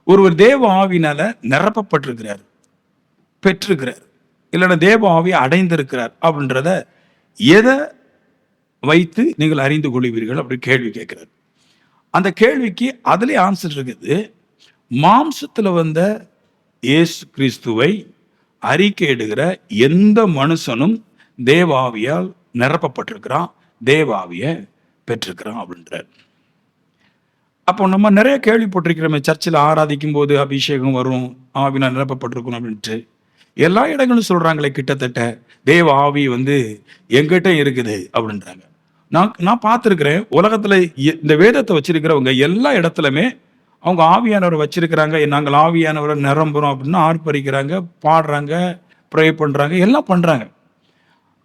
ஒருவர் தேவ ஆவியினால நிரப்பப்பட்டிருக்கிறார், பெற்றிருக்கிறார், இல்லைன்னா தேவ ஆவியை அடைந்திருக்கிறார் அப்படின்றத எதை வைத்து நீங்கள் அறிந்து கொள்வீர்கள் அப்படி கேள்வி கேட்கிறார். அந்த கேள்விக்கு அதுலேயே ஆன்சர் இருக்குது. மாம்சத்துல வந்த இயேசு கிறிஸ்துவை அறிக்கையிடுகிற எந்த மனுஷனும் தேவாவியால் நிரப்பப்பட்டிருக்கிறான், தேவாவிய பெற்றிருக்கிறான் அப்படின்றார். அப்போ நம்ம நிறைய கேள்விப்பட்டிருக்கிறோமே, சர்ச்சில் ஆராதிக்கும் போது அபிஷேகம் வரும், ஆவினா நிரப்பப்பட்டிருக்கணும் அப்படின்ட்டு எல்லா இடங்களும் சொல்றாங்களே, கிட்டத்தட்ட தேவ ஆவி எங்கிட்ட இருக்குது அப்படின்றாங்க. நான் பார்த்துருக்கிறேன், உலகத்துல இந்த வேதத்தை வச்சிருக்கிறவங்க எல்லா இடத்துலயுமே அவங்க ஆவியானவரை வச்சிருக்கிறாங்க. நாங்கள் ஆவியானவரை நிரம்புறோம் அப்படின்னு ஆர்ப்பரிக்கிறாங்க, பாடுறாங்க, ப்ரே பண்றாங்க, எல்லாம் பண்றாங்க.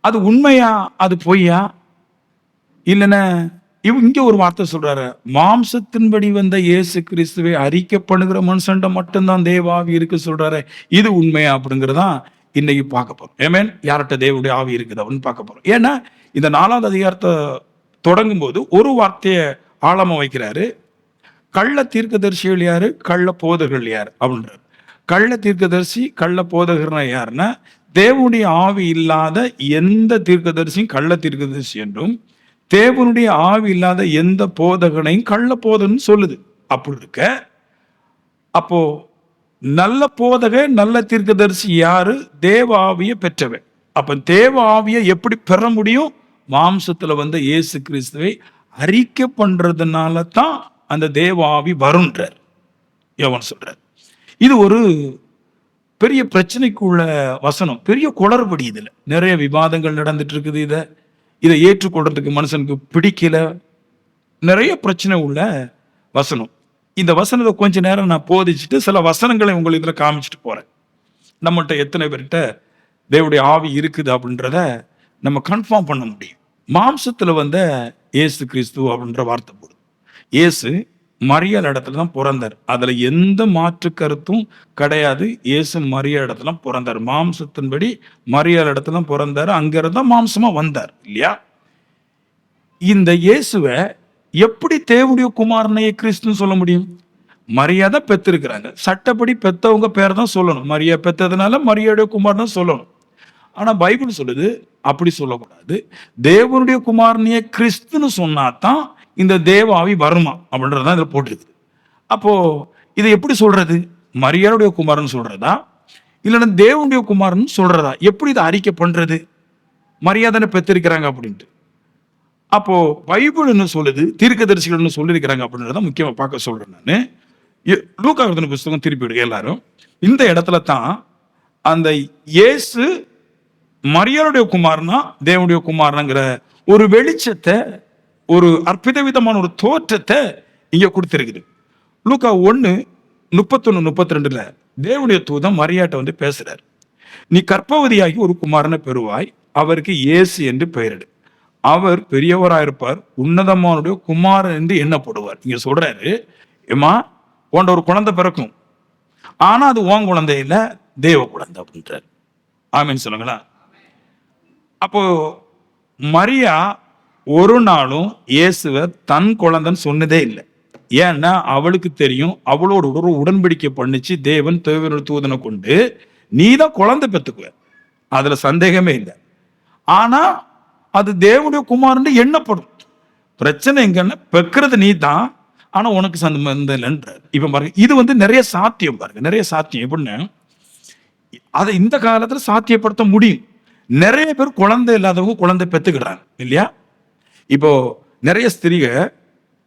அது உண்மையா, அது பொய்யா? இல்லைன்னா இங்க ஒரு வார்த்தை சொல்றாரு, மாம்சத்தின்படி வந்த இயேசு கிறிஸ்துவை அறிக்கை பண்ணுகிற மனுஷன்ட மட்டும்தான் தேவாவி இருக்கு சொல்றாரு. இது உண்மையா அப்படிங்கிறதான் இன்னைக்கு பார்க்க போறோம். ஏமேன், யார்கிட்ட தேவனுடைய ஆவி இருக்குது அப்படின்னு பார்க்க போறோம். ஏன்னா இந்த 4வது அதிகாரத்தை தொடங்கும் போது ஒரு வார்த்தையை ஆழமா வைக்கிறாரு. கள்ள தீர்க்கதரிசிகள் யாரு, கள்ள போதகர்கள் யார் அப்படின்றாரு. கள்ள தீர்க்கதரிசி, கள்ள போதகர்னா யாருன்னா, தேவனுடைய ஆவி இல்லாத எந்த தீர்க்கதரிசியும் கள்ள தீர்க்கதரிசி என்றும், தேவனுடைய ஆவி இல்லாத எந்த போதகனையும் கள்ள போதகன்னு சொல்லுது. அப்படி இருக்க, அப்போ நல்ல போதக, நல்ல தீர்க்கதரிசி யாரு? தேவ ஆவியை பெற்றவன். அப்ப தேவ ஆவியை எப்படி பெற முடியும்? மாம்சத்துல வந்த இயேசு கிறிஸ்துவை அறிக்கை பண்றதுனால தான் அந்த தேவ ஆவி வரும்ன்றார் யோவான் சொல்றார். இது ஒரு பெரிய பிரச்சனைக்குள்ள வசனம், பெரிய குளறுபடி. இதுல நிறைய விவாதங்கள் நடந்துட்டு இருக்குது. இதை ஏற்றுக்கொள்றதுக்கு மனுஷனுக்கு பிடிக்கல, நிறைய பிரச்சனை உள்ள வசனம். இந்த வசனத்தை கொஞ்ச நேரம் நான் போதிச்சுட்டு சில வசனங்களை உங்களுக்கு இதுல காமிச்சிட்டு போறேன். நம்மகிட்ட எத்தனை பேர்கிட்ட தேவனுடைய ஆவி இருக்குது அப்படின்றத நம்ம கன்ஃபார்ம் பண்ண முடியும். மாம்சத்துல வந்த இயேசு கிறிஸ்து அப்படின்ற வார்த்தை போடுது. இயேசு மரியாள் இடத்துல தான் பிறந்தார், அதுல எந்த மாற்று கருத்தும் கிடையாது. இயேசு மரியாள் இடத்துல பிறந்தார், மாம்சத்தின்படி மரியாள் இடத்துல தான் பிறந்தார், அங்கிருந்தா மாம்சமா வந்தார் இல்லையா? இந்த இயேசுவை எப்படி தேவனுடைய குமாரனையே கிறிஸ்துன்னு சொல்ல முடியும்? மரியாதை பெற்றிருக்கிறாங்க, சட்டப்படி பெத்தவங்க பேர் தான் சொல்லணும். மரியா பெற்றதுனால மரியாதைய குமாரன் தான் சொல்லணும். ஆனா பைபிள் சொல்லுது அப்படி சொல்லக்கூடாது. தேவனுடைய குமாரனையே கிறிஸ்துன்னு சொன்னாதான் இந்த தேவ ஆவி வருமா அப்படின்றதான் இதுல போட்டிருக்குது. அப்போ இதை எப்படி சொல்றது? மரியாதைய குமாரன் சொல்றதா, இல்லைன்னா தேவனுடைய குமாரன் சொல்றதா? எப்படி இதை அறிக்கை பண்றது? மரியாதை பெற்றிருக்கிறாங்க அப்படின்ட்டு. அப்போ பைபிள் என்ன சொல்லுது, தீர்க்கதரிசிகள் என்ன சொல்லியிருக்கிறாங்க அப்படின்றத முக்கியமா பார்க்க சொல்றேன். நான் லூக்கா எழுதின புத்தகம் திருப்பி எல்லாரும் இந்த இடத்துல தான் அந்த இயேசு மரியாளுடைய குமாரனா தேவனுடைய குமாரனுங்கிற ஒரு வெளிச்சத்தை, ஒரு அற்புத விதமான ஒரு தோற்றத்தை இங்க கொடுத்திருக்குது. லூக்கா 1:31-32 தேவனுடைய தூதன் மரியாட்ட பேசுறாரு. நீ கர்ப்பவதியாகி ஒரு குமாரனை பெறுவாய், அவருக்கு இயேசு என்று பெயரிடு. அவர் பெரியவராயிருப்பார், உன்னதமானுடைய குமாரன் என்று எண்ணப்படுவார். இங்க சொல்றாரு, ஏமா உன்ட ஒரு குழந்தை பிறக்கும், ஆனா அது உன் குழந்தை இல்ல, தேவ குழந்தை அப்படின்றார். ஆமீன் சொல்லுங்களா? அப்போ மரியா ஒரு நாளும் இயேசுவை தன் குழந்தைன்னு சொன்னதே இல்லை. ஏன்னா அவளுக்கு தெரியும், அவளோட ஒரு உடன்படிக்கை பண்ணிச்சு தேவன் தேவனுடைய தூதனை கொண்டு, நீ தான் குழந்தை பெற்றுக்குவ, அதுல சந்தேகமே இல்லை. ஆனா அது தேவனுடைய குமாரன் எண்ணப்படும். பிரச்சனை எங்கன்னா, பெக்கிறது நீ தான், ஆனா உனக்கு சந்தம் இல்லைன்றார். இப்ப பாருங்க, இது நிறைய சாத்தியம் பாருங்க, நிறைய சாத்தியம். எப்படின்னு அதை இந்த காலத்துல சாத்தியப்படுத்த முடியும். நிறைய பேர் குழந்தை இல்லாதவங்க குழந்தை பெற்றுக்கிறாங்க இல்லையா? இப்போ நிறைய ஸ்திரீக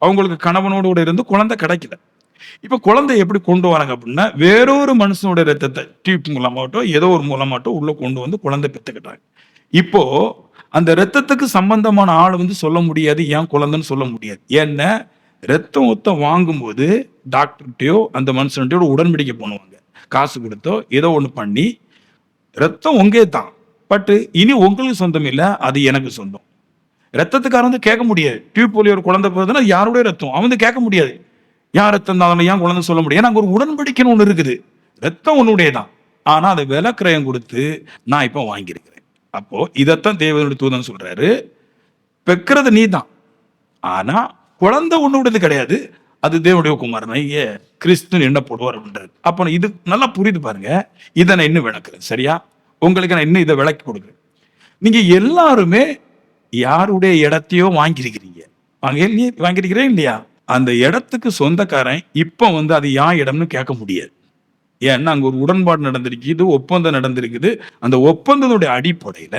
அவங்களுக்கு கணவனோடு கூட இருந்து குழந்தை கிடைக்கல. இப்ப குழந்தை எப்படி கொண்டு வராங்க அப்படின்னா, வேறொரு மனுஷனோட ரத்தத்தை டியூப் மூலமாட்டோ ஏதோ ஒரு மூலமாட்டோ உள்ள கொண்டு குழந்தை பெற்றுக்கிட்டாங்க. இப்போ அந்த ரத்தத்துக்கு சம்பந்தமான ஆள் சொல்ல முடியாது, ஏன் குழந்தைன்னு சொல்ல முடியாது. ஏன்னா ரத்தம் வாங்கும்போது டாக்டர்கிட்டயோ அந்த மனுஷன்கிட்டயோ உடன்படிக்கை பண்ணுவாங்க, காசு கொடுத்தோ ஏதோ ஒண்ணு பண்ணி, ரத்தம் உங்கே தான், பட் இனி உங்களுக்கு சொந்தம் இல்லை, அது எனக்கு சொந்தம். ரத்தத்துக்கார கேட்க முடியாது. டியூப் போலி ஒரு குழந்தை போகுதுன்னா யாருடைய ரத்தம் அவன் கேட்க முடியாது, யார் ரத்தம் தான் ஏன் குழந்தை சொல்ல முடியாது. ஏன்னா அங்க ஒரு உடன்படிக்கைன்னு ஒண்ணு இருக்குது, ரத்தம் உன்னுடையதான், ஆனா அதை விலை கிரயம் கொடுத்து நான் இப்ப வாங்கியிருக்கிறேன். அப்போ இதைத்தான் தேவனுடைய தூதன் சொல்றாரு, பெக்கிறது நீ தான், ஆனா குழந்தை உன்னுடையது கிடையாது, அது தேவனுடைய குமாரன் கிறிஸ்து என்ன போடுவார் அப்படின்றாரு. அப்ப இது நல்லா புரியுது பாருங்க. இதை நான் இன்னும் விளக்குறேன். சரியா? உங்களுக்கு நான் இன்னும் இதை விளக்கி கொடுக்குறேன். நீங்க எல்லாருமே யாருடைய இடத்தையோ வாங்கியிருக்கிறீங்க. வாங்கியிருக்கிறேன் இல்லையா? அந்த இடத்துக்கு சொந்தக்காரன் இப்ப அது யான் இடம்னு கேட்க முடியாது. ஏன்னா அங்க ஒரு உடன்பாடு நடந்திருக்குது, ஒப்பந்தம் நடந்திருக்குது. அந்த ஒப்பந்தத்துடைய அடிப்படையில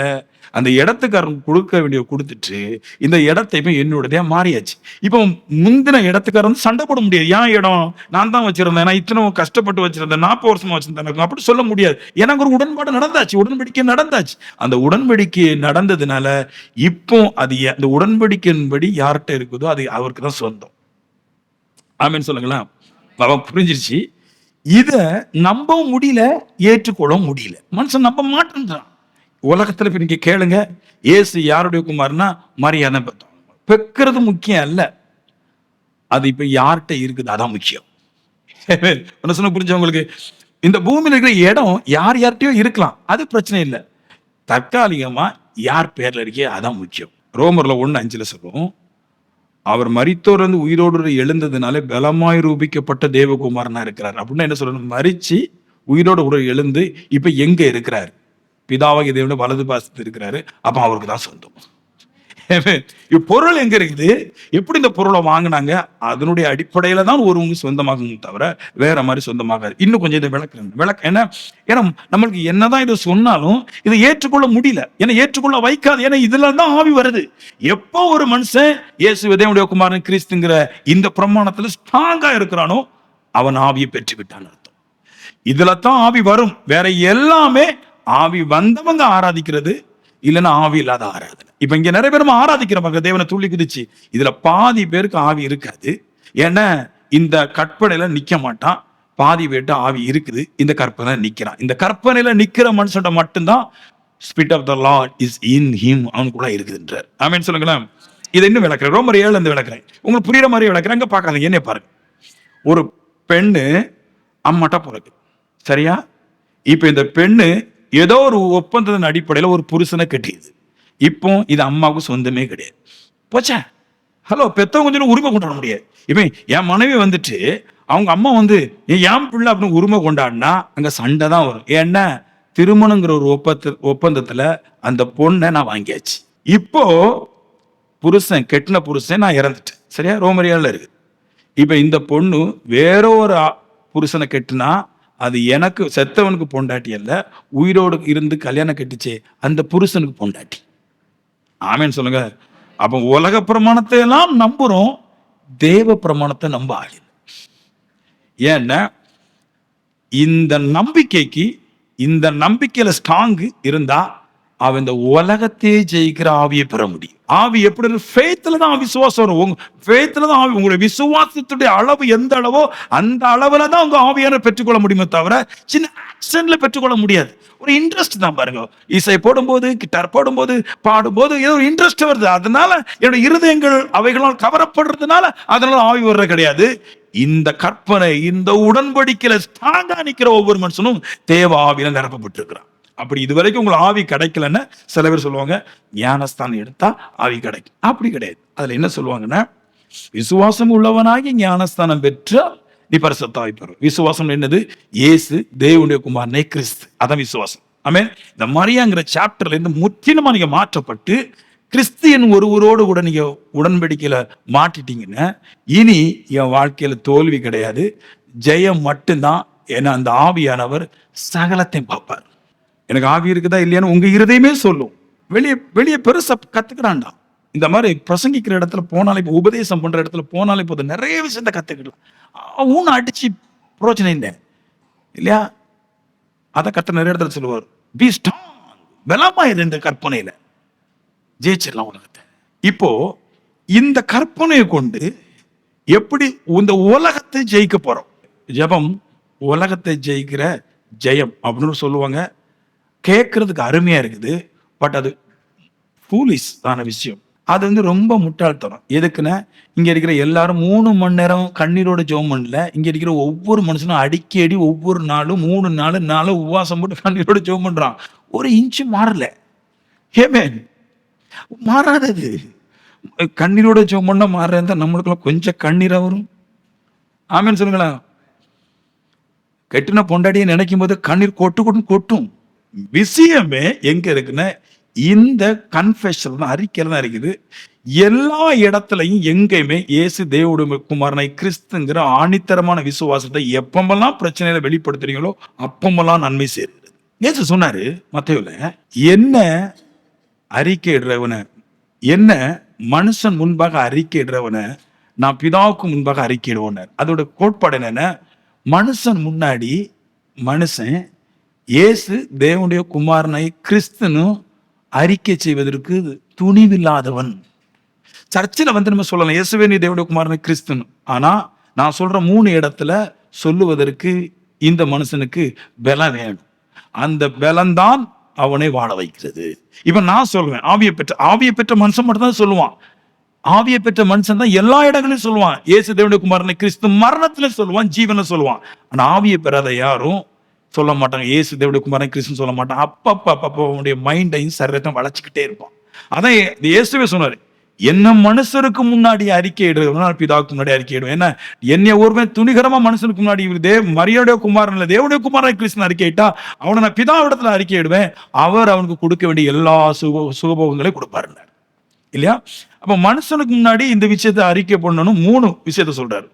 அந்த இடத்துக்காரன் கொடுக்க வேண்டிய கொடுத்துட்டு இந்த இடத்தை இப்ப என்னுடைய மாறியாச்சு. இப்போ முந்தின இடத்துக்காரன் சண்டை போட முடியாது. ஏன் இடம் நான் தான் வச்சிருந்தேன், நான் இத்தனை கஷ்டப்பட்டு வச்சிருந்தேன், 40 வருஷமா வச்சிருந்தேன் அப்படி சொல்ல முடியாது. ஏன்னா ஒரு உடன்பாடு நடந்தாச்சு, உடன்படிக்கை நடந்தாச்சு. அந்த உடன்படிக்கை நடந்ததுனால இப்போ அது அந்த உடன்படிக்கையின்படி யார்கிட்ட இருக்குதோ அது அவருக்கு தான் சொந்தம். ஆமேன்னு சொல்லுங்களா? புரிஞ்சிருச்சு. இத நம்பவும் முடியல, ஏற்றுக்கொள்ள முடியல. மனுஷன் நம்ப மாட்டேன்றான். உலகத்துல இப்ப நீங்க கேளுங்க, இயேசு யாருடைய குமார்னா மரியாதை பெக்கிறது முக்கியம் அல்ல, அது இப்ப யார்கிட்ட இருக்குது அதான் முக்கியம். புரிஞ்சவங்களுக்கு இந்த பூமியில இருக்கிற இடம் யார் யார்கிட்டயோ இருக்கலாம், அது பிரச்சனை இல்லை. தற்காலிகமா யார் பேர்ல இருக்கே அதான் முக்கியம். ரோமர்ல 1:5 சொல்லுவோம், அவர் மரித்தோர் உயிரோடு எழுந்ததுனால பலமாய் ரூபிக்கப்பட்ட தேவகுமாரனா இருக்கிறார். அப்படின்னா என்ன சொல்லணும்? மரிச்சு உயிரோடு கூட எழுந்து இப்ப எங்க இருக்கிறார்? பிதாவாகிய தேவனுடைய வலது பாசத்தில் இருக்கிறாரு. அப்ப அவருக்கு தான் சொந்தம். பொருள் எங்க இருக்குது? எப்படி இந்த பொருளை வாங்கினாங்க? அதனுடைய அடிப்படையில தான் ஒருவங்க சொந்தமாகும் தவிர வேற மாதிரி சொந்தமாகாது. இன்னும் கொஞ்சம் இதை விளக்க என்ன, ஏன்னா நம்மளுக்கு என்னதான் இதை சொன்னாலும் இதை ஏற்றுக்கொள்ள முடியல. ஏன்னா ஏற்றுக்கொள்ள வைக்காது. ஏன்னா இதுல தான் ஆவி வருது. எப்போ ஒரு மனுஷன் இயேசு தேவனுடைய குமாரன் கிறிஸ்துங்கிற இந்த பிரமாணத்துல ஸ்ட்ராங்கா இருக்கிறானோ அவன் ஆவியை பெற்று விட்டான் அர்த்தம். இதுல தான் ஆவி வரும். வேற எல்லாமே ஆவி வந்தவங்க ஆராதிக்கிறது, இல்லைன்னா ஆவி இல்லாத ஆராதனை. இப்ப இங்க நிறைய பேரும் ஆராதிக்கிறவங்க தேவனை துள்ளி குதிச்சு, இதுல பாதி பேருக்கு ஆவி இருக்காது. ஏன்னா இந்த கற்பனையில நிக்க மாட்டான், பாதி பேர்ட்ட ஆவி இருக்குது, இந்த கற்பனை நிக்கிறான். இந்த கற்பனையில நிக்கிற மனுஷன் மட்டும்தான் spirit of the Lord is in him, அவனுக்குள்ள இருக்குதுன்றார். ஆமென் சொல்லுங்களேன். இதை இன்னும் விளக்குறேன். ரோமர் 7 விளக்குறேன், உங்களுக்கு புரியுற மாதிரி விளக்குறேன். அங்க பாக்காதீங்க, என்ன பாருங்க. ஒரு பெண்ணு அம்மாட்ட பிறகு, சரியா? இப்ப இந்த பெண்ணு ஏதோ ஒரு ஒப்பந்தத்தின் அடிப்படையில் ஒரு புருஷனை கட்டியது. இப்போ இது அம்மாவுக்கு சொந்தமே கிடையாது. போச்சா? ஹலோ, பெத்தவங்க கொஞ்சம் உரிமை கொண்டாட முடியாது. இப்போ என் மனைவி அவங்க அம்மா என் பிள்ளை அப்படின்னு உரிமை கொண்டாடினா அங்க சண்டை தான் வரும். ஏன்னா திருமணங்கிற ஒரு ஒப்பந்தத்துல அந்த பொண்ணை நான் வாங்கியாச்சு. இப்போ புருஷன் கெட்டின புருஷன் நான் இறந்துட்டேன், சரியா? ரோமரியால இருக்கு. இப்ப இந்த பொண்ணு வேற ஒரு புருஷனை கெட்டினா அது எனக்கு செத்தவனுக்கு பொண்டாட்டி அல்ல, உயிரோடு இருந்து கல்யாணம் கட்டிச்சே அந்த புருஷனுக்கு பொண்டாட்டி. ஆமேன்னு சொல்லுங்க. அப்ப உலக பிரமாணத்தை எல்லாம் நம்புறோம், தேவ பிரமாணத்தை நம்ப ஆகல. ஏன்னா இந்த நம்பிக்கையில ஸ்ட்ராங் இருந்தா அவன் இந்த உலகத்தையே ஜெயிக்கிற ஆவியை பெற முடியும். ஆவி எப்படி? ஃபெய்த்ல தான் விசுவாசம் வரும். ஃபெய்த்ல தான் ஆவி. உங்களுடைய விசுவாசத்துடைய அளவு எந்த அளவோ அந்த அளவுல தான் உங்க ஆவியான பெற்றுக்கொள்ள முடியுமே தவிர சின்ன ஆக்ஷன்ல பெற்றுக்கொள்ள முடியாது. ஒரு இன்ட்ரெஸ்ட் தான் பாருங்க. இசை போடும்போது, கிட்டார் போடும்போது, பாடும்போது ஏதோ ஒரு இன்ட்ரெஸ்ட் வருது. அதனால என்னோட இருதயங்கள் அவைகளால் கவரப்படுறதுனால அதனால ஆவி வர்ற கிடையாது. இந்த கற்பனை, இந்த உடன்படிக்கையில ஸ்ட்ராங்கா நிக்கிற ஒவ்வொரு மனுஷனும் தேவ ஆவியில நிரப்பப்பட்டிருக்கிறான். அப்படி இதுவரைக்கும் உங்களுக்கு ஆவி கிடைக்கலன்னு சில பேர் சொல்லுவாங்க, ஞானஸ்தானம் எடுத்தா ஆவி கிடைக்கும். அப்படி கிடையாது. அதுல என்ன சொல்லுவாங்கன்னா, விசுவாசம் உள்ளவனாகி ஞானஸ்தானம் பெற்ற நீ பரிசுத்தாவி பெறும். விசுவாசம் என்னது? இயேசு தேவனுடைய குமாரனே கிறிஸ்து, அதான் விசுவாசம். ஆமென். இந்த மரியாங்கிற சாப்டர்ல இருந்து முற்றிலுமா நீங்க மாற்றப்பட்டு கிறிஸ்தியன் ஒருவரோடு கூட நீங்க உடன்படிக்கையில மாட்டிட்டீங்கன்னா இனி என் வாழ்க்கையில தோல்வி கிடையாது, ஜெயம் மட்டும்தான். ஏன்னா அந்த ஆவியானவர் சகலத்தையும் பார்ப்பார். எனக்கு ஆவி இருக்குதா இல்லையான்னு உங்க இருதயமே சொல்லும். வெளியே பெருசா கத்துக்கிறான்டா. இந்த மாதிரி பிரசங்கிக்கிற இடத்துல போனாலே, இப்போ உபதேசம் பண்ற இடத்துல போனாலே போதும், நிறைய விஷயத்த கத்துக்கலாம். ஊன அடிச்சு பிரோஜனம் இல்லை இல்லையா? அதை கத்த நிறைய இடத்துல சொல்லுவார், பி ஸ்ட்ராங், பலமாயிரு இந்த கற்பனையில ஜெயிச்சிடலாம் உலகத்தை. இப்போ இந்த கற்பனையை கொண்டு எப்படி இந்த உலகத்தை ஜெயிக்க போறோம்? ஜெபம் உலகத்தை ஜெயிக்கிற ஜெயம் அப்படின்னு சொல்லுவாங்க. கேட்கறதுக்கு அருமையா இருக்குது, பட் அது ஃபூலிஷ் தான விஷயம். அது ரொம்ப முட்டாள்தனம். எதுக்குன்னா, இங்க இருக்கிற எல்லாரும் 3 மணி நேரம் கண்ணீரோட ஜெபம் பண்ணல. இங்க இருக்கிற ஒவ்வொரு மனுஷனும் அடிக்கடி ஒவ்வொரு நாளும் 3 நாள் உபவாசம் போட்டு கண்ணீரோட ஜெபம் பண்றான். ஒரு இன்ச்சு மாறல. ஆமென். மாறாதது. கண்ணீரோட ஜெபம் பண்ண மாறா நம்மளுக்குள்ள கொஞ்சம் கண்ணீரா வரும். ஆமென் சொல்லுங்களேன். கெட்டின பொண்டாட்டியை நினைக்கும் போது கண்ணீர் கொட்டும். விஷயமே எங்க இருக்குன்னா இந்த கன்ஃபெஷன் அறிக்கையில தான் இருக்குது. எல்லா இடத்துலையும் எங்கேயுமே இயேசு தேவனுடைய குமாரனை கிறிஸ்துங்கிற ஆணித்தரமான விசுவாசத்தை எப்பமெல்லாம் பிரச்சனையில வெளிப்படுத்துறீங்களோ அப்பமெல்லாம் நன்மை சேருகிறது. இயேசு சொன்னாரு மத்தேயுல, என்ன அறிக்கையிடுறவன, என்ன மனுஷன் முன்பாக அறிக்கையிடுறவன நான் பிதாவுக்கு முன்பாக அறிக்கையிடுவோன்னார். அதோட கோட்பாடு என்னன்னா, மனுஷன் முன்னாடி மனுஷன் இயேசு தேவனுடைய குமாரனை கிறிஸ்துன்னு அறிக்கை செய்வதற்கு துணிவில்லாதவன். சர்ச்சில் வந்து நம்ம சொல்லலாம் இயேசுவே நீ தேவனுடைய குமாரனை கிறிஸ்துன்னு. ஆனா நான் சொல்ற 3 இடத்துல சொல்லுவதற்கு இந்த மனுஷனுக்கு பலம் வேணும். அந்த பலம்தான் அவனை வாழ வைக்கிறது. இப்ப நான் சொல்லுவேன், ஆவியை பெற்ற மனுஷன் மட்டும் தான் சொல்லுவான். ஆவியை பெற்ற மனுஷன் தான் எல்லா இடங்களையும் சொல்லுவான். இயேசு தேவனுடைய குமாரனை கிறிஸ்து மரணத்துல சொல்லுவான், ஜீவனை சொல்லுவான். ஆனா ஆவியை பெறாத யாரும் சொல்ல மாட்டாங்க. இயேசு தேவனுடைய குமாரனை கிறிஸ்து சொல்ல மாட்டான். அப்பப்ப அவனுடைய மைண்டையும் சரீரத்தையும் வளைச்சுக்கிட்டே இருப்பான். அதான் இயேசுவே சொன்னாரு, என்ன மனுஷருக்கு முன்னாடி அறிக்கை இடுவேன், பிதாவுக்கு முன்னாடி அறிக்கை இடுவேன். என்ன என்னை ஒருவன் துணிகரமா மனுஷனுக்கு முன்னாடி மரியாதைய குமாரன் இல்ல தேவனுடைய குமாரன் கிறிஸ்து அறிக்கையிட்டா அவனை நான் பிதாவிடத்துல அறிக்கை இடுவேன். அவர் அவனுக்கு கொடுக்க வேண்டிய எல்லா சுகபோகங்களையும் கொடுப்பாரு இல்லையா? அப்ப மனுஷனுக்கு முன்னாடி இந்த விஷயத்தை அறிக்கை பண்ணணும். 3 விஷயத்த சொல்றாரு.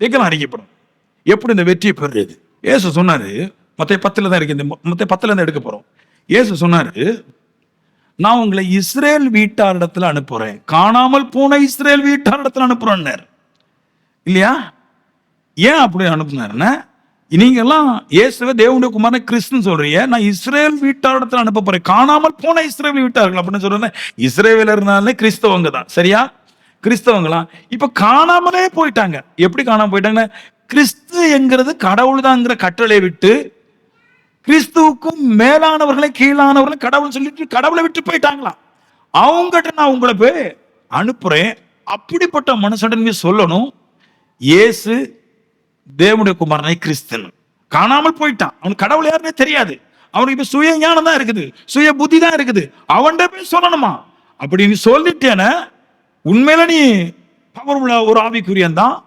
எங்கெல்லாம் அறிக்கைப்படும், எப்படி இந்த வெற்றியை பெறுறது? இயேசு சொன்னாரு, மத்தேயு 10 தான் இருக்கு, இந்த மத்தேயு 10 தான் எடுக்க போறோம். இயேசு சொன்னாரு, நான் உங்களை இஸ்ரேல் வீட்டாரிடத்துல அனுப்புறேன், காணாமல் போன இஸ்ரேல் வீட்டாரிடத்துல அனுப்புறேன் இல்லையா? ஏன் அப்படி அனுப்புனாருன்னா, நீங்க எல்லாம் இயேசுவே தேவனுடைய குமாரனை கிறிஸ்துன்னு சொல்றீங்க, நான் இஸ்ரேல் வீட்டாரிடத்துல அனுப்ப போறேன், காணாமல் போன இஸ்ரேல் வீட்டார்கள் அப்படின்னு சொல்றேன். இஸ்ரேவேலர்னாலே கிறிஸ்தவங்க தான், சரியா? கிறிஸ்தவங்களாம் இப்ப காணாமலே போயிட்டாங்க. எப்படி காணாம போயிட்டாங்கன்னா, கிறிஸ்து என்கிறது கடவுள் தான்ங்கிற கட்டளை விட்டு கிறிஸ்துவுக்கும் மேலானவர்களை கீழானவர்களை கடவுள் சொல்லிட்டு கடவுளை விட்டு போயிட்டாங்களாம். அவங்ககிட்ட நான் உங்களை போய் அனுப்புறேன். அப்படிப்பட்ட மனுஷன் சொல்லணும், இயேசு தேவனுடைய குமாரனை கிறிஸ்துன்னு. காணாமல் போயிட்டான், அவனுக்கு கடவுள் யாருன்னே தெரியாது, அவனுக்கு இப்ப சுய ஞானம் தான் இருக்குது, சுய புத்தி தான் இருக்குது, அவன்கிட்ட போய் சொல்லணுமா? அப்படின்னு சொல்லிட்டேன உண்மையில நீ பவர் உள்ள ஒரு ஆவிக்குரியன் தான்,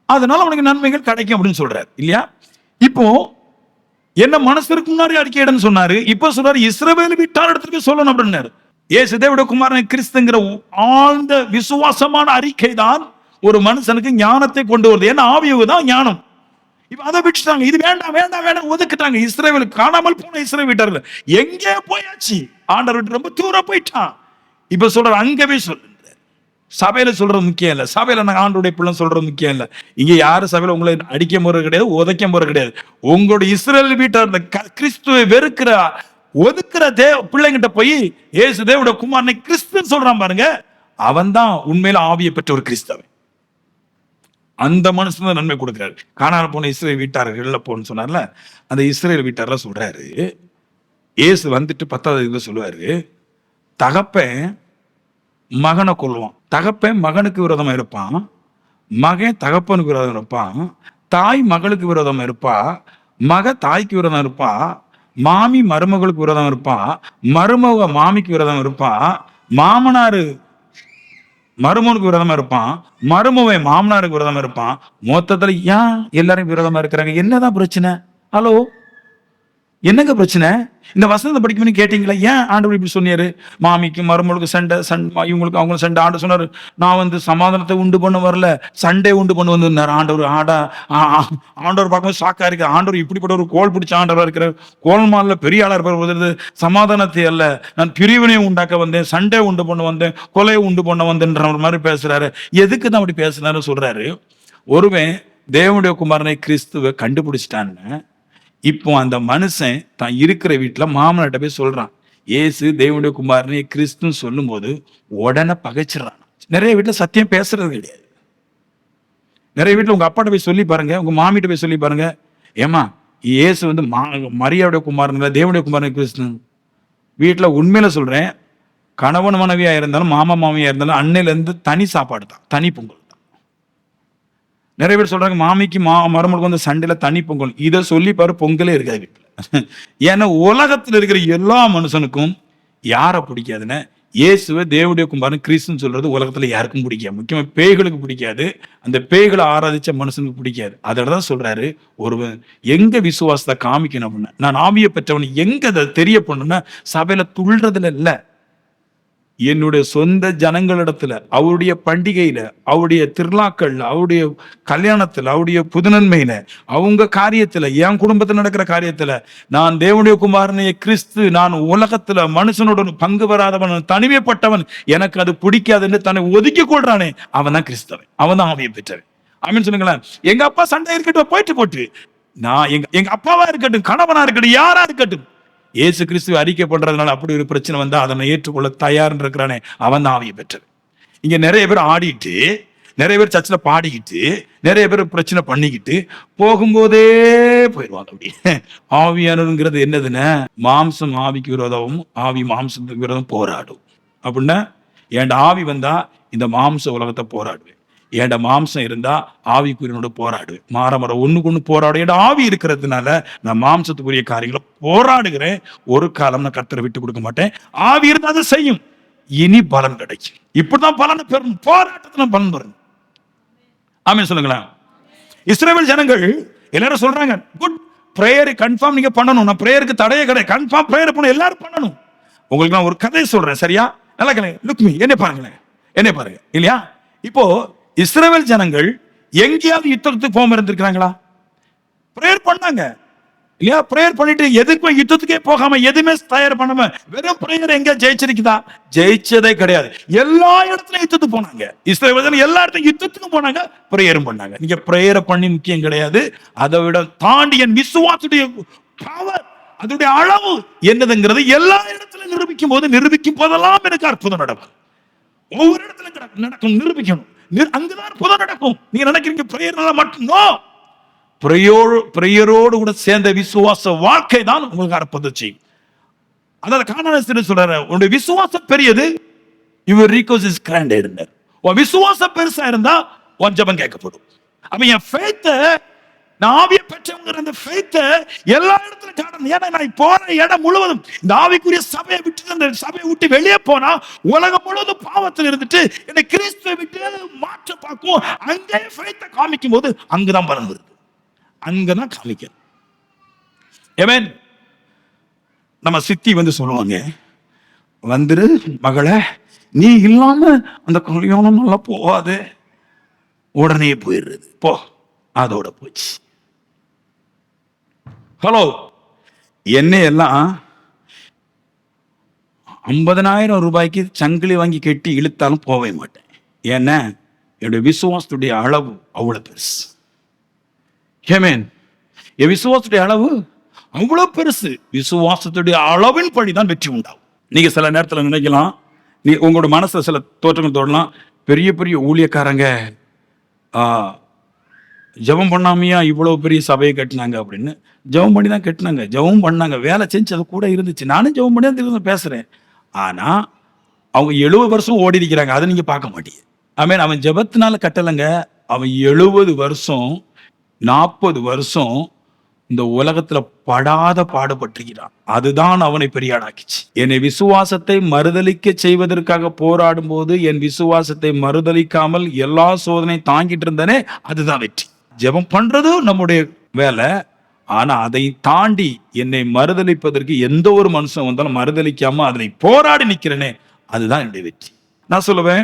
அதனால அவனுக்கு நன்மைகள் கிடைக்கும் அப்படின்னு சொல்றாரு இல்லையா? இப்போ என்ன மனசுக்கு முன்னாடி அறிக்கையிடன்னு சொன்னாரு, இப்ப சொல்றாரு இஸ்ரவேல் வீட்டார் இடத்துக்கு சொல்லணும் அப்படின்னாரு. இயேசு தேவனுடைய குமாரனை கிறிஸ்துங்கிற ஆழ்ந்த விசுவாசமான அறிக்கை தான் ஒரு மனுஷனுக்கு ஞானத்தை கொண்டு வருது. ஏன்னா ஆவியவு தான் ஞானம். இப்ப அதை விட்டுட்டாங்க, இது வேண்டாம் வேண்டாம் வேண்டாம் ஒதுக்கிட்டாங்க. இஸ்ரவேல் காணாமல் போன இஸ்ரவேல் வீட்டார்கள் எங்கே போயாச்சு, ஆண்டவர் விட்டு ரொம்ப தூரம் போயிட்டான். இப்ப சொல்ற அங்கவே சொல்லு, சபையில சொல்றது முக்கியம் இல்ல, சபையில நாங்க ஆண்டோடைய பிள்ளை சொல்றது முக்கியம் இல்ல. இங்க யாரும் சபையில உங்களை அடிக்க போறது கிடையாது, உதைக்க போறது கிடையாது. உங்களுடைய இஸ்ரேல் வீட்டார் இந்த கிறிஸ்துவை வெறுக்கிற ஒதுக்குற பிள்ளைங்கிட்ட போய் இயேசு தேவனுடைய குமாரனை கிறிஸ்துன்னு சொல்றான் பாருங்க, அவன் தான் உண்மையில ஆவியை பெற்ற ஒரு கிறிஸ்தவன். அந்த மனுஷன் தான் நன்மை கொடுக்கிறாரு. காணாம போன இஸ்ரேல் வீட்டார்கள் போன்னு சொன்னார்ல, அந்த இஸ்ரேல் வீட்டார்ல சொல்றாரு, இயேசு வந்துட்டு 10வது இதுல சொல்லுவாரு, தகப்பன் மகனை கொல்லுவான், தகப்பன் மகனுக்கு விரோதமா இருப்பான், மகன் தகப்பனுக்கு விரோதம் இருப்பான், தாய் மகளுக்கு விரோதமா இருப்பா, மக தாய்க்கு விரோதம் இருப்பா, மாமி மருமகளுக்கு விரோதம் இருப்பா, மருமக மாமிக்கு விரோதம் இருப்பா, மாமனாரு மருமனுக்கு விரோதமா இருப்பான், மருமவன் மாமனாருக்கு விரோதமா இருப்பான். மொத்தத்துல ஏன் எல்லாரும் விரோதமா இருக்கிறாங்க? என்னதான் பிரச்சனை? ஹலோ, என்னங்க பிரச்சனை? இந்த வசனத்தை படிக்கணும்னு கேட்டீங்களா? ஏன் ஆண்டவர் இப்படி சொன்னாரு? மாமிக்கு மருமகளுக்கு சண்டை, இவங்களுக்கு அவங்களுக்கு சண்டை. ஆண்டவர் சொன்னாரு, நான் வந்து சமாதானத்தை உண்டு பண்ண வரல, சண்டை உண்டு பண்ண வந்து ஆண்டவர். ஆண்டவர் பார்க்கும்போது ஷாக்கா இருக்கு. ஆண்டவர் இப்படிப்பட்ட ஒரு கோல் பிடிச்ச ஆண்டவரா இருக்கிறார், கோல்மால பெரிய ஆளா இருப்பார். சமாதானத்தை அல்ல, நான் பிரிவினையை உண்டாக்க வந்தேன், சண்டை உண்டு பண்ண வந்தேன், கொலையை உண்டு பண்ண வந்தேன்ற மாதிரி பேசுறாரு. எதுக்கு தான் அப்படி பேசுனாரு சொல்றாரு? ஒருவன் தேவனுடைய குமாரனை கிறிஸ்துவை கண்டுபிடிச்சிட்டான்னு இப்போ அந்த மனுஷன் தான் இருக்கிற வீட்டுல மாமனார்ட்ட போய் சொல்றான், ஏசு தேவனுடைய குமாரனை கிறிஸ்துன்னு சொல்லும் போது உடனே பகைச்சிடறான். நிறைய வீட்டுல சத்தியம் பேசுறது கிடையாது. நிறைய வீட்டுல உங்க அப்பாட்ட போய் சொல்லி பாருங்க, உங்க மாமிட்ட போய் சொல்லி பாருங்க, ஏமா ஏசு வந்து மரியாவுடைய குமாரன் தேவனுடைய குமாரன் கிறிஸ்து. வீட்டுல உண்மையில சொல்றேன், கணவன் மனைவியா இருந்தாலும் மாமா மாமியா இருந்தாலும் அன்னையில இருந்து தனி சாப்பாடு தான், தனி பொங்கல். நிறைய பேர் சொல்றாங்க மாமிக்கு மருமகளுக்கு வந்து சண்டையில தனி பொங்கல். இதை சொல்லி பாரு, பொங்கலே இருக்காது வீட்டுல. ஏன்னா உலகத்துல இருக்கிற எல்லா மனுஷனுக்கும் யாரை பிடிக்காதுன்னு இயேசுவை தேவனுடைய குமாரன் கிறிஸ்துன்னு சொல்றது உலகத்துல யாருக்கும் பிடிக்காது. முக்கியமா பேய்களுக்கு பிடிக்காது. அந்த பேய்களை ஆராதிச்ச மனுஷனுக்கு பிடிக்காது. அதனாலதான் சொல்றாரு, ஒருவன் எங்க விசுவாசத்தை காமிக்கணும் அப்படின்னா, நான் ஆவியை பெற்றவன் எங்க அதை தெரிய பண்ணணும்னா, சபையில துள்றதுல இல்ல, என்னுடைய சொந்த ஜனங்களிடத்துல, அவருடைய பண்டிகையில, அவருடைய திருவிழாக்கள்ல, அவருடைய கல்யாணத்துல, அவருடைய புதுநன்மையில, அவங்க காரியத்துல, என் குடும்பத்தில் நடக்கிற காரியத்துல, நான் தேவனுடைய குமாரனே கிறிஸ்து, நான் உலகத்துல மனுஷனோட பங்கு வராதவன், தனிமைப்பட்டவன், எனக்கு அது பிடிக்காதுன்னு தன்னை ஒதுக்கி கொள்றானே, அவன் தான் கிறிஸ்தவன், அவன் தான் ஆவியை பெற்றவன். ஆமீன் சொல்லுங்களேன். எங்க அப்பா சண்டை இருக்கட்டும், போட்டு நான் எங்க அப்பாவா இருக்கட்டும், கணவனா இருக்கட்டும், யாரா இருக்கட்டும், இயேசு கிறிஸ்துவை அறிக்கை பண்றதுனால அப்படி ஒரு பிரச்சனை வந்தா அதனை ஏற்றுக்கொள்ள தயார் இருக்கிறானே, அவன் தான் ஆவியை பெற்றவன். இங்க நிறைய பேர் ஆடிட்டு, நிறைய பேர் சர்ச்சில் பாடிக்கிட்டு, நிறைய பேர் பிரச்சனை பண்ணிக்கிட்டு போகும்போதே போயிடுவாங்க. அப்படி ஆவியானவருங்கிறது என்னதுன்னா, மாம்சம் ஆவிக்கு விரோதமும் ஆவி மாம்சத்துக்கு விரோதம் போராடும். அப்படின்னா என் ஆவி வந்தா இந்த மாம்ச உலகத்தை போராடுவேன், என் மாம்சம் இருந்தா ஆவிக்குரியனோட போராடுவேன். மாற ஒண்ணுக்கு ஒண்ணு போராடும். என் ஆவி இருக்கிறதுனால நான் மாம்சத்துக்குரிய காரியங்களை போராடுகிறேன். ஒரு காலம் நான் கர்த்தரை விட்டு கொடுக்க மாட்டேன். ஆவி இருந்தா அதை செய்யும். இனி பலன் கிடைக்கும். இப்படிதான் பலனை பெறணும், போராட்டத்துல பலன் பெறணும். ஆமென் சொல்லுங்களேன். இஸ்ரவேல் ஜனங்கள் எல்லாரும் சொல்றாங்க, குட் பிரேயர் கன்ஃபார்ம் நீங்க பண்ணணும், நான் பிரேயருக்கு தடையே கிடையாது, கன்ஃபார்ம் பிரேயர் பண்ண எல்லாரும் பண்ணணும். உங்களுக்கு நான் ஒரு கதை சொல்றேன், சரியா? நல்லா கேளுங்க. லுக் மீ, என்ன பாருங்களேன், என்ன பாருங்க இல்லையா? இப்போ இஸ்ரவேல் ஜனங்கள் எங்கேயாவது யுத்தத்துக்கு போகாம இருந்திருக்கிறாங்களா? பிரேயர் பண்ணாங்க இல்லையா? பிரேயர் பண்ணிட்டு எதுக்கும் யுத்தத்துக்கே போகாம, எதுவுமே தயார் பண்ணாம வெறும் பிரேயர் எங்க ஜெயிச்சிருக்குதா? ஜெயிச்சதே கிடையாது. எல்லா இடத்துலயும் யுத்தத்துக்கு போனாங்க. இஸ்ரவேல் எல்லா இடத்துலயும் யுத்தத்துக்கு போனாங்க, பிரேயரும் பண்ணாங்க. நீங்க பிரேயரை பண்ணி முக்கியம் கிடையாது, அதை விட தாண்டி என் விசுவாசத்துடைய பவர், அதோடைய அளவு என்னதுங்கிறது எல்லா இடத்துலயும் நிரூபிக்கும் போதெல்லாம் எனக்கு அற்புதம் நடக்கும். ஒவ்வொரு இடத்துல நடக்கும், நிரூபிக்கணும். அங்குதான் அற்புதம் நடக்கும். நீங்க நினைக்கிறீங்க பிரேயர்னால மட்டும்தான்? பிரேயரோடு கூட சேர்ந்த விசுவாச வாழ்க்கை தான் உங்களுக்கு அற்புதம் செய்யும். அதாவது கானானியர் சொல்றாரு, உன்னுடைய விசுவாசம் பெரியது, யுவர் ரிக்வெஸ்ட் இஸ் கிராண்டட். உன் விசுவாசம் பெருசா இருந்தா உன் ஜெபம் கேட்கப்படும். அப்ப என் ஃபெய்த்தை, நான் ஆவியை பெற்றவங்கிற அந்த ஃபெய்த்தை எல்லா இடத்துல காட்டணும். ஏன்னா நான் போற இடம் முழுவதும் இந்த ஆவிக்குரிய சபையை விட்டு, அந்த சபையை விட்டு வெளியே போனா உலகம் முழுவதும் பாவத்தில் இருந்துட்டு என்னை கிறிஸ்துவை விட்டு மாற்ற பார்க்கும். அங்கே ஃபெய்த்தை காமிக்கும் போது அங்குதான் பலன் வருது, அங்கதான் காமிக்க. ஆமென். நம்ம சித்தி வந்து சொல்லுவாங்க, வந்துரு மகளே, நீ இல்லாம அந்த கல்யாணம் நல்லா போவாது, உடனே போயிடுறது, போ, அதோட போச்சு. ஹலோ, என்ன எல்லாம் 50,000 ரூபாய்க்கு சங்கிலி வாங்கி கட்டி இழுத்தாலும் போவே மாட்டேன். ஏன்னா என்னுடைய விசுவாசத்துடைய அளவு அவ்வளவு பெருசு. ஆமென். என் விசுவாசத்துடைய அளவு அவ்வளவு பெருசு. விசுவாசத்துடைய அளவின் படிதான் வெற்றி உண்டாகும். நீங்க சில நேரத்தில் நினைக்கலாம், நீ உங்களோட மனசுல சில தோற்றங்கள் தோடலாம், பெரிய பெரிய ஊழியக்காரங்க ஜெபம் பண்ணாமையா இவ்வளவு பெரிய சபையை கட்டினாங்க அப்படின்னு. ஜெபம் பண்ணி தான் கட்டினாங்க, ஜெபம் பண்ணாங்க, வேலை செஞ்சு அது கூட இருந்துச்சு. நானும் ஜெபம் பண்ணி தான் பேசுறேன். ஆனா அவங்க 70 வருஷம் ஓடி இருக்கிறாங்க, அதை நீங்க பார்க்க மாட்டீங்க. ஆமென். அவன் ஜெபத்தினால கட்டலைங்க, அவன் 70 வருஷம் 40 வருஷம் இந்த உலகத்துல படாத பாடுபட்டிருக்கிறான். அதுதான் அவனை பெரிய ஆளாக்கிச்சு. என்னை விசுவாசத்தை மறுதலிக்க செய்வதற்காக போராடும் போது என் விசுவாசத்தை மறுதலிக்காமல் எல்லா சோதனை தாங்கிட்டு இருந்தனே, அதுதான் வெற்றி. ஜெபம் பண்றது நம்முடைய வேலை. ஆனா அதை தாண்டி என்னை மறுதலிப்பதற்கு எந்த ஒரு மனுஷன் வந்தாலும் மறுதலிக்காம அதனை போராடி நிக்கிறேனே, அதுதான் என்னுடைய வெற்றி. நான் சொல்லுவேன்,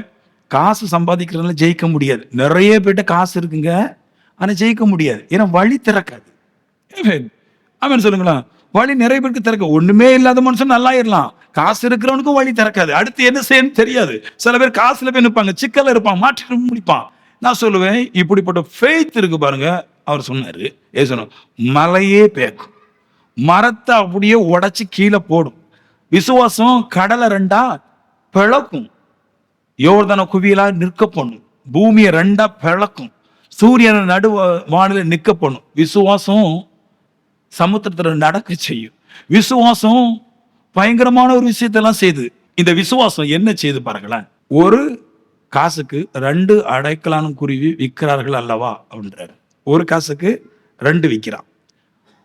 காசு சம்பாதிக்கிறதுனால ஜெயிக்க முடியாது. நிறைய பேர்ட்ட காசு இருக்குங்க, ஆனா ஜெயிக்க முடியாது. ஏன்னா வழி திறக்காது. ஆமென் சொல்லுங்களா? வழி நிறைய பேருக்கு திறக்க. ஒண்ணுமே இல்லாத மனுஷன் நல்லா இருக்கலாம், காசு இருக்கிறவனுக்கும் வழி திறக்காது. அடுத்து என்ன செய்யணும் தெரியாது. சில பேர் காசுல போய் நிற்பாங்க, சிக்கல இருப்பான், மாற்றி முடிப்பான். நான் சொல்லுவேன், இப்படிப்பட்ட ஃபெய்த் இருக்கு பாருங்க. அவர் சொன்னாரு, மலையே பேக்கும், மரத்தை அப்படியே உடைச்சு கீழே போடும். விசுவாசம் கடலை 2 பிளக்கும், யோர்தான குவியலா நிற்க பண்ணும், பூமியை 2 பிளக்கும், சூரியனை நடு வானிலை நிற்க பண்ணும். விசுவாசம் சமுத்திரத்துல நடக்க செய்யும். விசுவாசம் பயங்கரமான ஒரு விஷயத்தெல்லாம் செய்து. இந்த விசுவாசம் என்ன செய்து பாருங்களேன். ஒரு காசுக்கு 2 அடைக்கலான குருவி விற்கிறார்கள் அல்லவா அப்படின்றாரு. ஒரு காசுக்கு 2 விற்கிறான்.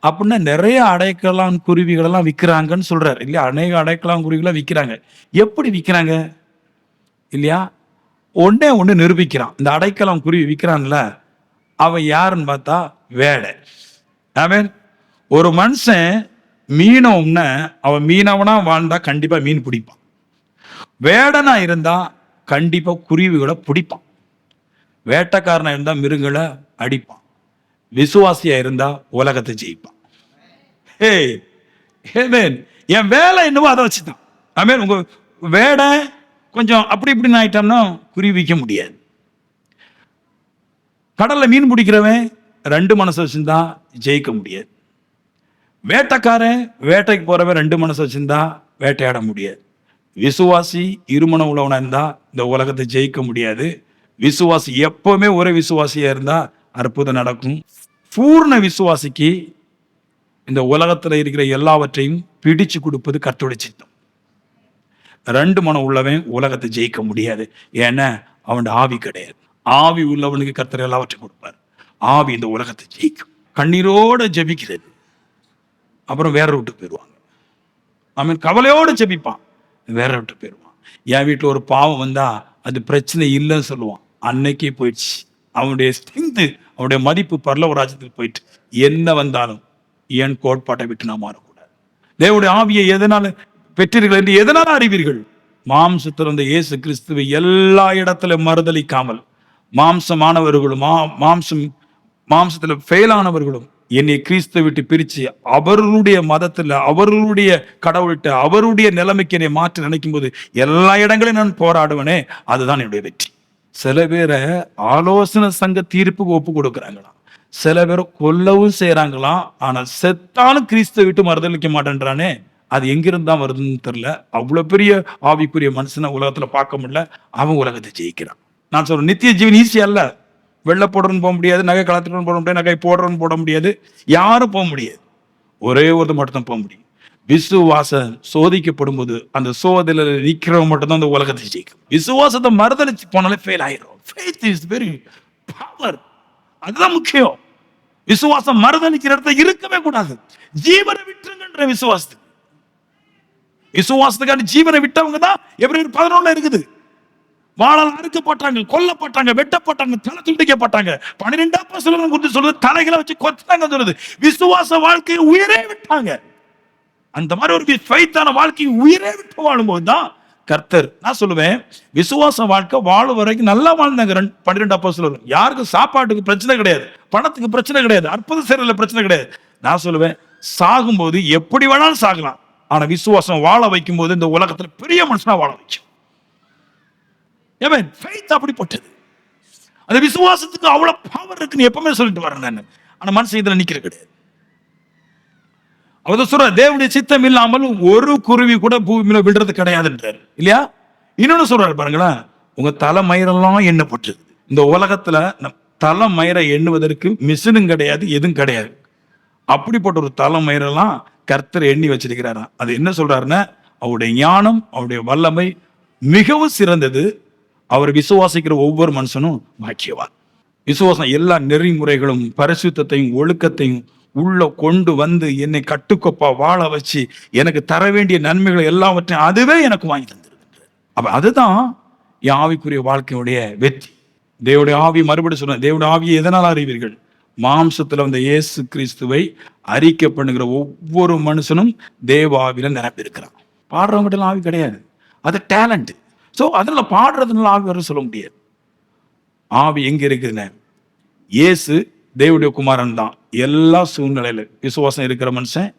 அப்படின்னா நிறைய அடைக்கலான் குருவிகள் எல்லாம் விற்கிறாங்கன்னு சொல்றாரு இல்லையா? அநேக அடைக்கலான் குருவிகளை விற்கிறாங்க. எப்படி விற்கிறாங்க இல்லையா? ஒன்னே ஒன்று நிரூபிக்கிறான். இந்த அடைக்கலம் குருவி விற்கிறான்ல, அவன் யாருன்னு பார்த்தா வேடை. அவன் ஒரு மனுஷன் மீனவம்னா அவன் மீனவனா வாழ்ந்தா கண்டிப்பா மீன் பிடிப்பான். வேடனா இருந்தா கண்டிப்பா குருவிகளை பிடிப்பான். வேட்டைக்காரனா இருந்தா மிருகங்களை அடிப்பான். விசுவாசியா இருந்தா உலகத்தை ஜெயிப்பான். என் வேலை என்னவோ அதை வச்சுதான். ஆமென். உங்க வேடை கொஞ்சம் அப்படி இப்படின்னு ஆயிட்டோம்னா குருவி விற்க முடியாது. கடல்ல மீன் பிடிக்கிறவன் 2 மனசு வச்சிருந்தா ஜெயிக்க முடியாது. வேட்டைக்காரன் வேட்டைக்கு போறவன் 2 மனசு வச்சிருந்தா வேட்டையாட முடியாது. விசுவாசி இருமனம் உள்ளவனா இருந்தா இந்த உலகத்தை ஜெயிக்க முடியாது. விசுவாசி எப்பவுமே ஒரே விசுவாசியா இருந்தா அற்புதம் நடக்கும். பூர்ண விசுவாசிக்கு இந்த உலகத்துல இருக்கிற எல்லாவற்றையும் பிடிச்சு கொடுப்பது கர்த்தருடைய சித்தம். 2 மனம் உள்ளவன் உலகத்தை ஜெயிக்க முடியாது. ஏன்னா அவன் ஆவி கிடையாது. ஆவி உள்ளவனுக்கு கர்த்தர் எல்லாவற்றையும் கொடுப்பார். ஆவி இந்த உலகத்தை ஜெயிக்கும். கண்ணீரோட ஜெபிக்கிறது, அப்புறம் வேற விட்டு போயிடுவாங்க. அவன் கவலையோட ஜெபிப்பான், வேற விட்டு போயிடுவான். என் வீட்டில் ஒரு பாவம் வந்தா அது பிரச்சனை இல்லைன்னு சொல்லுவான். அன்னைக்கே போயிடுச்சு. அவனுடைய ஸ்ட்ரென்த்து, அவனுடைய மதிப்பு பரலோக ராஜ்யத்துக்கு போயிட்டு என்ன வந்தாலும் என் கோட்பாட்டை விட்டு நான் மாறக்கூடாது. தேவனுடைய ஆவியை எதனால பெற்றீர்கள் என்று எதனால அறிவீர்கள்? மாம்சத்தில் வந்த இயேசு கிறிஸ்துவை எல்லா இடத்திலும் மறுதலிக்காமல், மாம்சமானவர்களும் மாம்சத்தில் ஃபெயிலானவர்களும் என்னை கிறிஸ்துவை விட்டு பிரிச்சு அவர்களுடைய மதத்துல, அவர்களுடைய கடவுள்கிட்ட, அவருடைய நிலைமைக்கு என்னை மாற்றி நினைக்கும் போது எல்லா இடங்களையும் நான் போராடுவனே, அதுதான் என்னுடைய வெற்றி. சில பேரை ஆலோசனை சங்க தீர்ப்புக்கு ஒப்பு கொடுக்குறாங்களாம். சில பேரை கொல்லவும் செய்யறாங்களாம். ஆனா செத்தாலும் கிறிஸ்துவை விட்டு மறுதலிக்க மாட்டேன்றானே, அது எங்கிருந்து தான் வருதுன்னு தெரியல. அவ்வளவு பெரிய ஆவிக்குரிய மனுஷனை உலகத்துல பார்க்க முடியல. அவன் உலகத்தை ஜெயிக்கிறான். நான் சொல்றேன், நித்திய ஜீவன் ஈஸி அல்ல. வெள்ளை போடுறன்னு போக முடியாது, நகை கலத்துறன்னு போட முடியாது, நகை போடுறன்னு போட முடியாது, யாரும் போக முடியாது. ஒரே ஒரு மட்டும் தான் போக முடியும். விசுவாசம் சோதிக்கப்படும் போது அந்த சோதனையில நிக்கிறவங்க மட்டும்தான் அந்த உலகத்தை ஜெயிக்கும். விசுவாசத்தை மறுதலிச்சு போனாலே ஃபெயில் ஆயிரும். Faith is very power. அதுதான் முக்கியம். விசுவாசம் மறுதலிக்கிற இடத்துல இருக்கவே கூடாது. ஜீவனை விட்டுருங்கன்ற விசுவாசத்துக்கு. விசுவாசத்துக்கான ஜீவனை விட்டவங்க தான் எபிரேயர் 11 இருக்குது. வாழால் அறுக்கப்பட்டாங்க, கொல்லப்பட்டாங்க, வெட்டப்பட்டாங்க, தலை துண்டிக்கப்பட்டாங்க. 12 அப்போஸ்தலர்கள் குறித்து சொல்லுது, தலைகளை வச்சு கொத்தாங்க சொல்லுது. விசுவாச வாழ்க்கையை உயிரே விட்டாங்க. அந்த மாதிரி ஒரு ஃபெய்த்தான வாழ்க்கையை உயிரே விட்டு வாழும்போது தான் கர்த்தர். நான் சொல்லுவேன், விசுவாச வாழ்க்கை வாழும் வரைக்கும் நல்லா வாழ்ந்தாங்க 12 அப்போஸ்தலர்கள். யாருக்கும் சாப்பாட்டுக்கு பிரச்சனை கிடையாது, பணத்துக்கு பிரச்சனை கிடையாது, அற்புத செயல்ல பிரச்சனை கிடையாது. நான் சொல்லுவேன், சாகும்போது எப்படி வேணாலும் சாகலாம். ஆனா விசுவாசம் வாழ வைக்கும் போது இந்த உலகத்துல பெரிய மனுஷனா வாழ வைக்கும். அப்படிப்பட்டது. அந்த விசுவாசத்துக்கு அவ்வளவு பவர் இருக்குன்னு எப்பவுமே சொல்லிட்டு வரேன் நான். ஆனா மனுஷன் இதுல நிக்கிற கிடையாது. அவர் சொல்ற, தேவனுடைய சித்தம் இல்லாமல் ஒரு குருவி கூட பூமியில விடுறது கிடையாதுன்றாரு இல்லையா? இன்னொன்னு சொல்றாரு பாருங்களேன், உங்க தலைமயிரெல்லாம் எண்ணப்பட்டது. இந்த உலகத்துல தலைமயிரை எண்ணுவதற்கு மிஷினும் கிடையாது, எதுவும் கிடையாது. அப்படிப்பட்ட ஒரு தலைமயிரெல்லாம் கர்த்தர் எண்ணி வச்சிருக்கிறாராம். அது என்ன சொல்றாருன்னா, அவருடைய ஞானம், அவருடைய வல்லமை மிகவும் சிறந்தது. அவர் விசுவாசிக்கிற ஒவ்வொரு மனுஷனும் பாக்கியவான். விசுவாசம் எல்லா நெறிமுறைகளும் பரிசுத்தத்தையும் ஒழுக்கத்தையும் உள்ள கொண்டு வந்து என்னை கட்டுக்கோப்பா வாழ வச்சு எனக்கு தர வேண்டிய நன்மைகளை எல்லாவற்றையும் அதுவே எனக்கு வாங்கி தந்திருக்கின்றது. அப்ப அதுதான் என் ஆவிக்குரிய வாழ்க்கையுடைய வெற்றி. தேவனுடைய ஆவி, மறுபடியும் சொன்ன, தேவனுடைய ஆவியை எதனால் அறிவீர்கள்? மாம்சத்துல வந்த இயேசு கிறிஸ்துவை அறிக்கை பண்ணுகிற ஒவ்வொரு மனுஷனும் தேவாவில நிரப்பியிருக்கிறான். பாடுறவங்கிட்ட ஆவி கிடையாது, அது டேலண்ட். ஸோ அதில் பாடுறதுனால ஆவி வர சொல்ல முடியாது. ஆவி எங்க இருக்குதுன்னு, இயேசு தேவனுடைய குமாரன் தான். எல்லா சூழ்நிலையில விசுவாசம் இருக்கிற மனுஷன்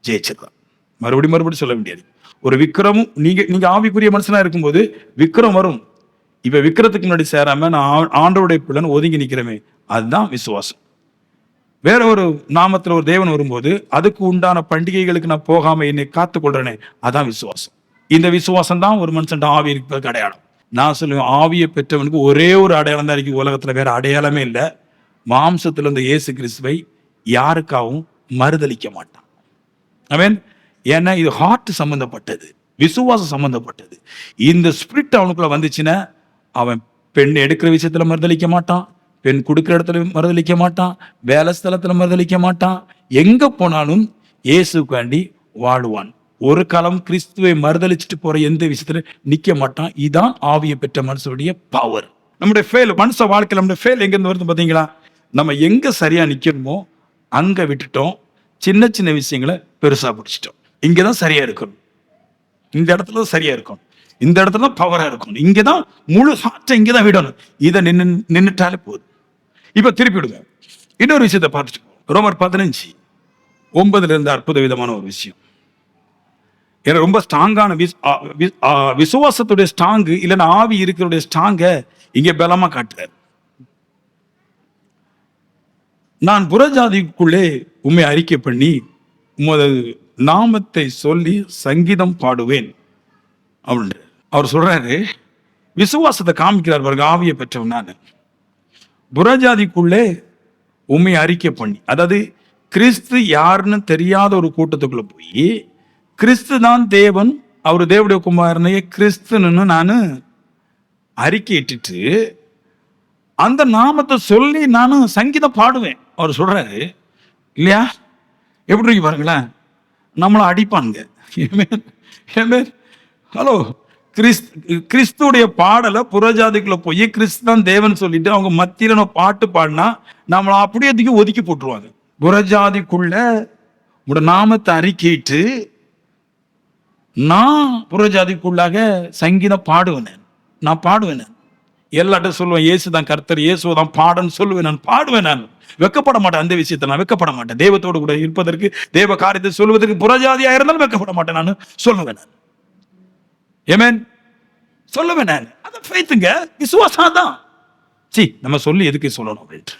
ஜெயிச்சிருக்கான். மறுபடியும் சொல்ல முடியாது. ஒரு விக்ரமும் நீங்க ஆவிக்குரிய மனுஷனா இருக்கும்போது விக்ரம் வரும். இப்ப விக்ரத்துக்கு முன்னாடி சேராம நான் ஆண்டவருடைய பிள்ளைன்னு ஒதுங்கி நிக்கிறமே, அதுதான் விசுவாசம். வேற ஒரு நாமத்துல ஒரு தேவன் வரும்போது அதுக்கு உண்டான பண்டிகைகளுக்கு நான் போகாம என்னை காத்து கொள்றேனே, அதான் விசுவாசம். இந்த விசுவாசம் தான் ஒரு மனுஷன் ஆவி இருப்பதற்கு அடையாளம். நான் சொல்லுவேன், ஆவியை பெற்றவனுக்கு ஒரே ஒரு அடையாளம் தான் இருக்கு உலகத்துல, வேற அடையாளமே இல்லை. மாம்சத்துல இருந்த இயேசு கிறிஸ்துவை யாருக்காகவும் மறுதலிக்க மாட்டான். அவன் ஏன்னா இது ஹார்ட் சம்பந்தப்பட்டது, விசுவாசம் சம்பந்தப்பட்டது. இந்த ஸ்பிரிட் அவனுக்குள்ள வந்துச்சுன்னா அவன் பெண் எடுக்கிற விஷயத்துல மறுதலிக்க மாட்டான், பெண் கொடுக்கிற இடத்துல மறுதலிக்க மாட்டான், வேலை ஸ்தலத்துல மறுதலிக்க மாட்டான், எங்க போனாலும் இயேசுக்காண்டி வாழுவான். ஒரு காலம் கிறிஸ்துவை மறுதலிச்சுட்டு போற எந்த விஷயத்துல நிக்க மாட்டான். இதான் ஆவியை பெற்ற மனுஷனுடைய பவர். நம்முடைய ஃபெயில், மனுஷ வாழ்க்கையில் நம்முடைய ஃபெயில் எங்க இருந்து வருது பாத்தீங்களா? நம்ம எங்க சரியா நிக்கணுமோ அங்க விட்டுட்டோம். சின்ன சின்ன விஷயங்களை பெருசா பிடிச்சிட்டோம். இங்கதான் சரியா இருக்கணும், இந்த இடத்துல சரியா இருக்கணும், இந்த இடத்துல பவரா இருக்கணும், இங்கதான் முழு ஹார்ட்டை இங்கதான் விடணும். இதை நின்னுட்டாலே போதும். இப்ப திருப்பி விடுங்க, இன்னொரு விஷயத்தை பார்த்துட்டு ரோமர் 15:9 இருந்து அற்புத விதமான ஒரு விஷயம். ஏன்னா ரொம்ப ஸ்ட்ராங்கான விசுவாசத்துடைய ஸ்ட்ராங்கு இல்லைன்னா ஆவி இருக்கிற ஸ்ட்ராங்க இங்க பலமா காட்டுறாரு. நான் புறஜாதிக்குள்ளே உண்மை அறிக்கை பண்ணி உமது நாமத்தை சொல்லி சங்கீதம் பாடுவேன் அப்படின்ற அவர் சொல்றாரு. விசுவாசத்தை காமிக்கிறார் பாருங்க, ஆவியை பெற்றவன் நான். புறஜாதிக்குள்ளே உண்மை அறிக்கை பண்ணி, அதாவது கிறிஸ்து யாருன்னு தெரியாத ஒரு கூட்டத்துக்குள்ள போய் கிறிஸ்து தான் தேவன், அவர் தேவனுடைய குமாரனையே கிறிஸ்துன்னு நான் அறிக்கையிட்டு அந்த நாமத்தை சொல்லி நானும் சங்கீதம் பாடுவேன் அவர் சொல்றாரு இல்லையா? எப்படி இருக்கு பாருங்களேன், நம்மளை அடிப்பானுங்க. ஹலோ, கிறிஸ்துடைய பாடலை புறஜாதிக்குள்ள போய் கிறிஸ்து தான் தேவன் சொல்லிட்டு அவங்க மத்தியில பாட்டு பாடினா நம்மளை அப்படியே ஒதுக்கி போட்டுருவாங்க. புறஜாதிக்குள்ள உட நாமத்தை அறிக்கையிட்டு நான் புறஜாதிக்குள்ளாக சங்கீதம் பாடுவேன். நான் பாடுவேன், எல்லாட்டும் சொல்லுவேன் இயேசு தான் கர்த்தர், இயேசு தான் பாடன்னு சொல்லுவேன். நான் பாடுவேன், நான் வெக்கப்பட மாட்டேன். அந்த விஷயத்தை நான் வெக்கப்பட மாட்டேன். தெய்வத்தோடு கூட இருப்பதற்கு, தெய்வ காரியத்தை சொல்வதற்கு புறஜாதியா இருந்தாலும் வெக்கப்பட மாட்டேன். நான் சொல்லுவேன், நான் ஆமென் சொல்லுவேன். நான் அது ஃபெய்த்துங்க, விசுவாசம் தான். நம்ம சொல்லி எதுக்கு சொல்லணும் அப்படின்ட்டு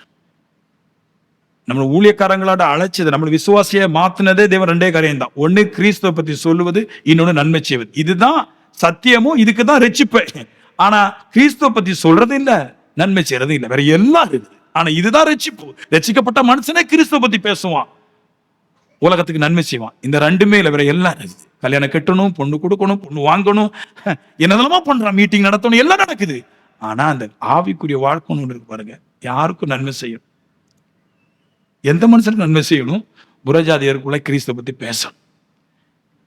நம்ம ஊழியக்காரங்களோட அழைச்சது, நம்ம விசுவாசிய மாத்தினதே தேவன் ரெண்டே காரியம் தான். ஒண்ணு கிறிஸ்துவை பத்தி சொல்லுவது, இன்னொன்னு நன்மை செய்வது. இதுதான் சத்தியமும், இதுக்கு தான் ரட்சிப்பு. ஆனா கிறிஸ்துவ பத்தி சொல்றது இல்ல, நன்மை செய்யறது இல்ல, வேற எல்லாம் இருக்குது. ஆனா இதுதான் ரட்சிப்பு. ரட்சிக்கப்பட்ட மனுஷனே கிறிஸ்துவ பத்தி பேசுவான், உலகத்துக்கு நன்மை செய்வான். இந்த ரெண்டுமே இல்ல, வேற எல்லாம் இருக்குது. கல்யாணம் கட்டணும், பொண்ணு கொடுக்கணும், பொண்ணு வாங்கணும், என்னதெல்லாம் பண்றான், மீட்டிங் நடத்தணும், எல்லாம் நடக்குது. ஆனா அந்த ஆவிக்குரிய வாழ்க்கை ஒன்று இருக்கு பாருங்க, யாருக்கும் நன்மை செய்யும். எந்த மனுஷனுக்கு நன்மை செய்யணும்? புறஜாதியருக்குள்ள கிறிஸ்துவ பத்தி பேசணும்.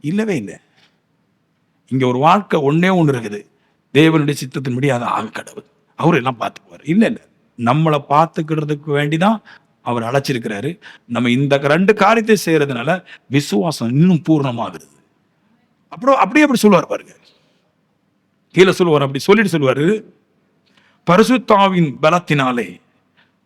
இல்லவே இல்லை. இங்க ஒரு வாழ்க்கை ஒன்னே ஒண்ணு இருக்குது, தேவனுடைய சித்தத்தின்படி அதை ஆவி கடவுள் அவர் எல்லாம் பார்த்துக்குவார். இல்ல இல்ல, நம்மளை பார்த்துக்கிறதுக்கு வேண்டிதான் அவர் அழைச்சிருக்கிறாரு. நம்ம இந்த ரெண்டு காரியத்தை செய்யறதுனால விசுவாசம் இன்னும் பூர்ணமாகிறது. அப்புறம் அப்படியே அப்படி சொல்லுவார் பாருங்க, கீழே சொல்லுவார், அப்படி சொல்லிட்டு சொல்லுவாரு, பரிசுத்தாவின் பலத்தினாலே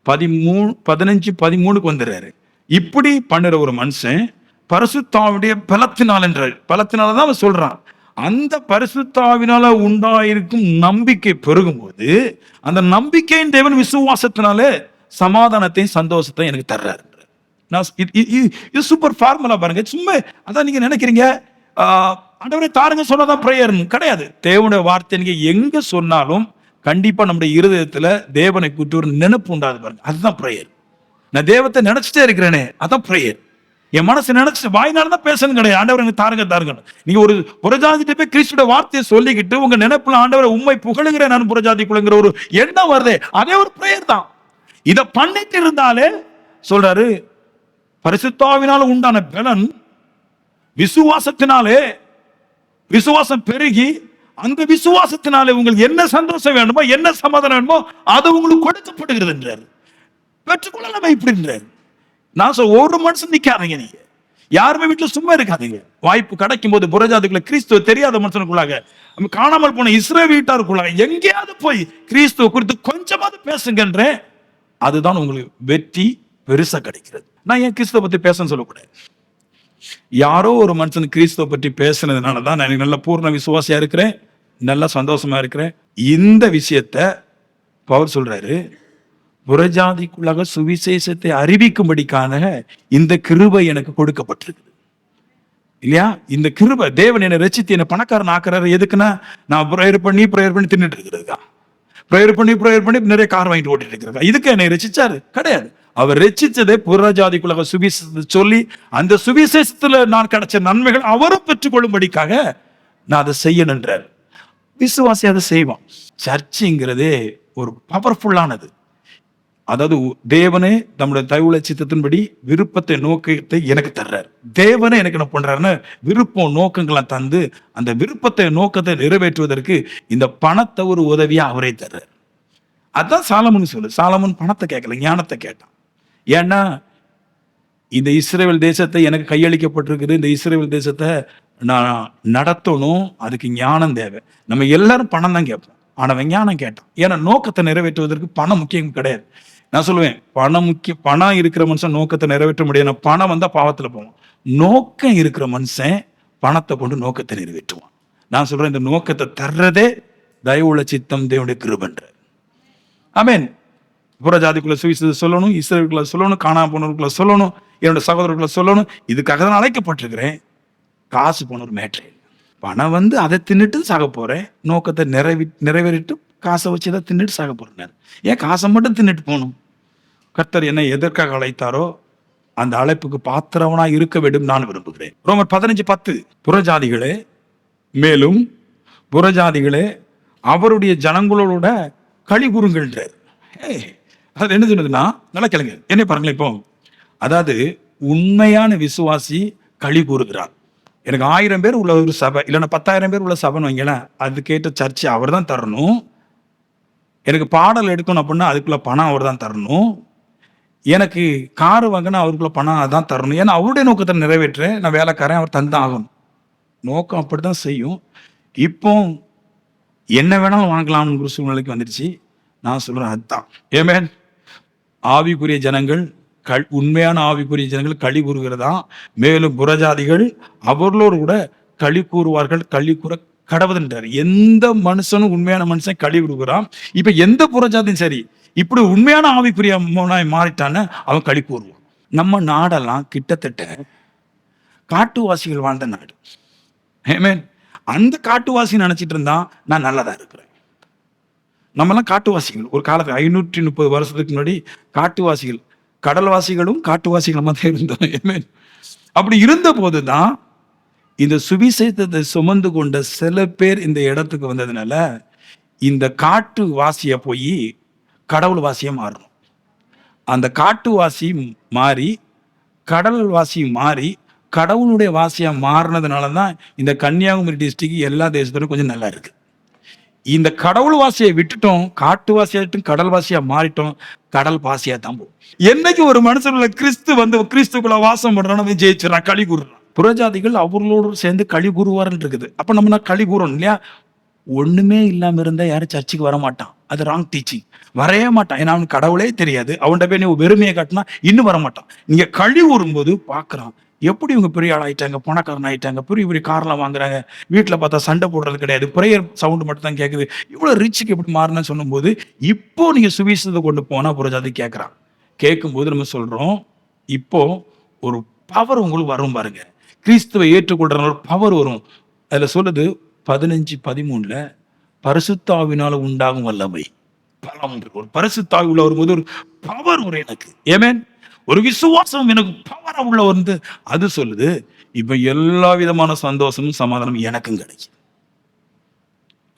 15:13 வந்துடுறாரு. இப்படி பண்ணுற ஒரு மனுஷன் பரிசுத்தாவுடைய பலத்தினால் என்றார். பலத்தினாலதான் அவன் சொல்றான். அந்த பரிசுத்தாவினால உண்டாயிருக்கும் நம்பிக்கை பெருகும் போது அந்த நம்பிக்கையின் தேவன் விசுவாசத்தினாலே சமாதானத்தையும் சந்தோஷத்தையும் எனக்கு தர்றாரு. இது சூப்பர் ஃபார்முலா பாருங்க. சும்மா அதான் நீங்க நினைக்கிறீங்க ஆண்டவரே தாருங்க சொன்னதான் பிரேயர் கிடையாது. தேவனுடைய வார்த்தை நீங்க எங்க சொன்னாலும் கண்டிப்பா நம்முடைய இருதயத்துல தேவனை கூட்டி ஒரு நினைப்பு உண்டாது பாருங்க, அதுதான் பிரேயர். நான் தேவத்தை நினைச்சிட்டே இருக்கிறேனே, அதான் பிரேயர். என் மனசு நினைச்சு வாய்னால தான் பேசணும் கிடையாது. ஆண்டவர் எனக்கு தாருங்க தாருங்க. நீங்க ஒரு புறஜாதிட்ட போய் கிறிஸ்துவோட வார்த்தையை சொல்லிக்கிட்டு உங்க நினைப்புல ஆண்டவரை உண்மை புகழுகிறேன் நான் புறஜாதிக்குள்ளங்கிற ஒரு எண்ணம் வருதே, அதே ஒரு பிரேயர் தான். இதை பண்ணிட்டு இருந்தாலே சொல்றாரு, பரிசுத்தாவினால உண்டான பலன் விசுவாசத்தினாலே, விசுவாசம் பெருகி அந்த விசுவாசத்தினாலே உங்களுக்கு என்ன சந்தோஷம் வேணுமோ, என்ன சமாதானம் வேணுமோ அது உங்களுக்கு கொடுக்கப்படுகிறது என்றார். பெற்றுக்கொள்ளலாமே இப்படி என்றார். நான் சொல்ல, ஒரு மனுஷன் நிக்காதீங்க, நீங்க யாருமே வீட்டுல சும்மா இருக்காதீங்க. வாய்ப்பு கிடைக்கும் போது புறஜாதிக்குள்ள கிறிஸ்துவ தெரியாத மனுஷனுக்குள்ளாக, காணாமல் போன இஸ்ரேல் வீட்டாருக்குள்ளாக எங்கேயாவது போய் கிறிஸ்துவ குறித்து கொஞ்சமாவது பேசுங்கன்ற, அதுதான் உங்களுக்கு வெற்றி பெருசா கிடைக்கிறது. நான் ஏன் கிறிஸ்துவ பத்தி பேசன்னு சொல்லக்கூடாது? யாரோ ஒரு மனுஷன் கிறிஸ்துவ பற்றி பேசுனதுனாலதான் நான் நல்ல பூர்ண விசுவாசியா இருக்கிறேன், நல்ல சந்தோஷமா இருக்கிறேன். இந்த விஷயத்த பவுல் சொல்றாரு, புறஜாதிக்குள்ளாக சுவிசேஷத்தை அறிவிக்கும்படிக்கான இந்த கிருபை எனக்கு கொடுக்கப்பட்டிருக்கு இல்லையா? இந்த கிருபை தேவன் என்னை ரட்சித்து என்னை பணக்காரன் ஆக்குறாரு. எதுக்குன்னா நான் ப்ரேயர் பண்ணி தின்னுட்டு இருக்கிறதுக்கா? ப்ரேயர் பண்ணி நிறைய கார் வாங்கிட்டு ஓட்டிட்டு இருக்கிறதா? இதுக்கு என்னை ரட்சிச்சாரு? கிடையாது. அவர் ரட்சிச்சதை புறஜாதிக்குள்ளாக சுவிசேஷத்தை சொல்லி அந்த சுவிசேஷத்துல நான் கிடைச்ச நன்மைகள் அவரும் பெற்றுக்கொள்ளும்படிக்காக நான் அதை செய்யணுன்றார். விசுவாசி அதை செய்வான். சர்ச்சுங்கிறதே ஒரு பவர்ஃபுல்லானது. அதாவது தேவனே நம்முடைய தயவுள்ள சித்தத்தின்படி விருப்பத்தை நோக்கத்தை எனக்கு தர்றாரு. தேவனே எனக்கு என்ன பண்றாருன்னா விருப்பம் நோக்கங்களை தந்து அந்த விருப்பத்தை நோக்கத்தை நிறைவேற்றுவதற்கு இந்த பணத்தை ஒரு உதவியா அவரே தர்றாரு. அதான் சாலமன் சொல்லு. சாலமன் பணத்தை கேட்கல, ஞானத்தை கேட்டான். ஏன்னா இந்த இஸ்ரவேல் தேசத்தை எனக்கு கையளிக்கப்பட்டிருக்குது, இந்த இஸ்ரவேல் தேசத்தை நான் நடத்தணும், அதுக்கு ஞானம் தேவை. நம்ம எல்லாரும் பணம் தான் கேட்போம், ஆனா ஞானம் கேட்டான். ஏன்னா நோக்கத்தை நிறைவேற்றுவதற்கு பணம் முக்கியம் கிடையாது. நான் சொல்லுவேன், பணம் இருக்கிற மனுஷன் நோக்கத்தை நிறைவேற்ற முடியாது. பணம் வந்தா பாவத்துல போவான். நோக்கம் இருக்கிற மனுஷன் பணத்தை கொண்டு நோக்கத்தை நிறைவேற்றுவான். நான் சொல்றேன், இந்த நோக்கத்தை தர்றதே தயவுள்ள சித்தம், தேவனுடைய கிருபைன்ற. ஆமென். புறஜாதிக்குள்ள சுவிசேஷத்தை சொல்லணும், இஸ்ரவேலுக்குள்ள சொல்லணும், காணாம போனவர்களுக்குள்ள சொல்லணும், என்னுடைய சகோதரர்களை சொல்லணும். இதுக்காக தான் அழைக்கப்பட்டிருக்கிறேன். காசு போன ஒரு மேட்ரு. பணம் வந்து அதை தின்னுட்டு சாக போறேன், நோக்கத்தை நிறைவேறிட்டு காசை வச்சு தான் தின்னுட்டு சாக போறேன். ஏன் காசை மட்டும் தின்னுட்டு போகணும்? கர்த்தர் என்னை எதற்காக அழைத்தாரோ அந்த அழைப்புக்கு பாத்திரவனா இருக்க வேண்டும் நான் விரும்புகிறேன். ரோமர் 15:10 புறஜாதிகளே, மேலும் புறஜாதிகளே அவருடைய ஜனங்களோட களி கூறுங்கள்ன்றார். அது என்ன சொன்னதுன்னா, நல்லா கேளுங்க, என்ன பாருங்களேன். இப்போ அதாவது உண்மையான விசுவாசி களி கூறுகிறார். எனக்கு 1000 பேர் உள்ள ஒரு சபை, இல்லைன்னா 10,000 பேர் உள்ள சபைன்னு வைங்களேன், அது கேட்ட சர்ச்சை அவர் தான் தரணும். எனக்கு பாடல் எடுக்கணும் அப்படின்னா அதுக்குள்ள பணம் அவர் தான் தரணும். எனக்கு காரு வாங்கினா அவருக்குள்ள பணம் அதான் தரணும். ஏன்னா அவருடைய நோக்கத்தை நிறைவேற்ற நான் வேலைக்காரன், அவர் தந்தான் ஆகணும். நோக்கம் அப்படிதான் செய்யும். இப்போ என்ன வேணாலும் வாங்கலாம்னு சூழ்நிலைக்கு வந்துடுச்சு. நான் சொல்றேன், அதுதான் ஏமேன். ஆவிக்குரிய ஜனங்கள் உண்மையான ஆவிக்குரிய ஜனங்கள் களி கூறுகிறதா, மேலும் புறஜாதிகள் அவர்களோடு கூட களி கூறுவார்கள், களி கூற கடவுதுன்றார். எந்த மனுஷனும் உண்மையான மனுஷன் களி கூறுகிறான். இப்ப எந்த புறஜாதியும் சரி, இப்படி உண்மையான ஆவிக்குரிய மாறிட்டான்னு அவன் களி கூறுவான். நம்ம நாடெல்லாம் கிட்டத்தட்ட காட்டுவாசிகள் வாழ்ந்த நாடு. ஆமென். அந்த காட்டுவாசி நினைச்சிட்டு இருந்தா நான் நல்லதா இருக்கிறேன். நம்மெல்லாம் காட்டுவாசிகள். ஒரு காலத்துல 530 வருஷத்துக்கு முன்னாடி காட்டுவாசிகள், கடல்வாசிகளும் காட்டுவாசிகளும் தான் இருந்தோம். ஆமென். அப்படி இருந்த போதுதான் இந்த சுவிசேஷத்தை சுமந்து கொண்ட சில பேர் இந்த இடத்துக்கு வந்ததுனால இந்த காட்டு வாசிய போய் கடவுள் வாசிய மாறணும். அந்த காட்டுவாசி மாறி கடல் வாசி மாறி கடவுளுடைய வாசியா மாறினதுனால தான் இந்த கன்னியாகுமரி டிஸ்ட்ரிக்ட் எல்லா தேசத்திலும் கொஞ்சம் நல்லா இருக்கு. இந்த கடவுள் வாசியை விட்டுட்டோம், காட்டுவாசியாட்டும் கடல் வாசியா மாறிட்டோம், கடல் பாசியா தான் போகும். என்னைக்கு ஒரு மனுஷனுள்ள கிறிஸ்து வந்து கிறிஸ்துக்குள்ள வாசம் பண்றான்னு ஜெயிச்சிடறான், களி கூறுறான். புறஜாதிகள் அவர்களோடு சேர்ந்து களி கூறுவார்ன்னு இருக்குது. அப்ப நம்ம களி கூறணும் இல்லையா? ஒண்ணுமே இல்லாம இருந்தா யாரும் சர்ச்சுக்கு வர மாட்டான். அது ராங் டீச்சிங். வரவே மாட்டான். ஏன்னா அவனுக்கு கடவுளே தெரியாது. அவன்கிட்ட போய் நீ வெறுமையை காட்டினா இன்னும் வர மாட்டான். நீங்க களி கூறும்போது பாக்குறான், எப்படி இவங்க பெரிய ஆள் ஆயிட்டாங்க, பணக்காரன் ஆயிட்டாங்க, பெரிய பெரிய கார்லாம் வாங்குறாங்க, வீட்டுல பார்த்தா சண்டை போடுறது கிடையாது, பிரேயர் சவுண்ட் மட்டும் தான் கேட்குது, இவ்வளவு ரிச்சுக்கு எப்படி மாறினு சொல்லும் போது, இப்போ நீங்க சுவிசேஷத்தை கொண்டு போனா புறஜாதி கேட்கறான். கேட்கும்போது நம்ம சொல்றோம், இப்போ ஒரு பவர் உங்களுக்கு வரும் பாருங்க. கிறிஸ்துவை ஏற்றுக்கொள்ற ஒரு பவர் வரும். அதுல சொல்லுது 15:13 பரிசுத்தாவினால உண்டாகும் வல்லமை. ஒரு பரிசுத்தாவி உள்ள வரும்போது ஒரு பவர் வரும் எனக்கு. ஏமேன். ஒரு விசுவாசம் எனக்கு பவரா உள்ள வந்து அது சொல்லுது, இப்ப எல்லா விதமான சந்தோஷமும் சமாதானம் எனக்கும் கிடைக்கும்.